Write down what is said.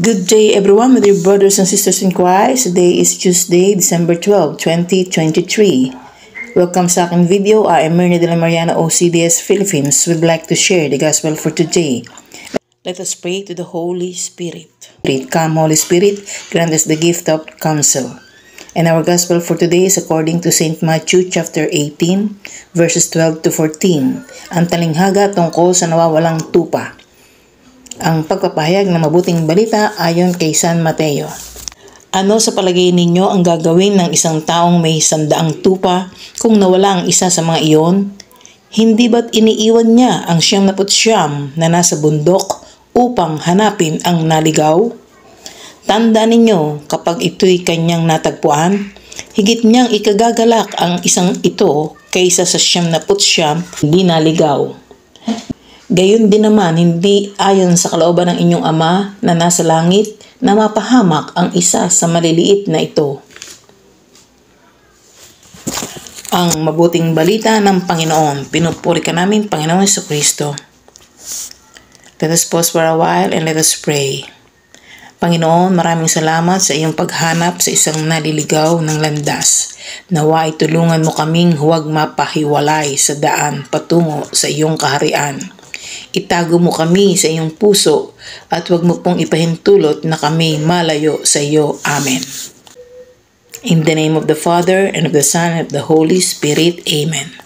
Good day everyone, with your brothers and sisters in Christ. Today is Tuesday, December 12, 2023. Welcome sa aking video. I am Myrna de la Mariana, OCDS Philippines. We'd like to share the gospel for today. Let us pray to the Holy Spirit. Come, Holy Spirit, grant us the gift of counsel. And our gospel for today is according to St. Matthew chapter 18, verses 12 to 14. Ang talinghaga tungkol sa nawawalang tupa. Ang pagpapahayag ng mabuting balita ayon kay San Mateo. Ano sa palagay ninyo ang gagawin ng isang taong may 100 tupa kung nawala ang isa sa mga iyon? Hindi ba't iniiwan niya ang 99 na nasa bundok upang hanapin ang naligaw? Tandaan ninyo, kapag ito'y kanyang natagpuan, higit niyang ikagagalak ang isang ito kaysa sa 99 hindi naligaw. Gayon din naman, hindi ayon sa kalooban ng inyong Ama na nasa langit na mapahamak ang isa sa maliliit na ito. Ang mabuting balita ng Panginoon. Pinupuri ka namin, Panginoon Jesucristo. Let us pause for a while and let us pray. Panginoon, maraming salamat sa iyong paghanap sa isang naliligaw ng landas. Nawa itulungan mo kaming huwag mapahiwalay sa daan patungo sa iyong kaharian. Itago mo kami sa iyong puso at huwag mo pong ipahintulot na kami malayo sa iyo. Amen. In the name of the Father, and of the Son, and of the Holy Spirit. Amen.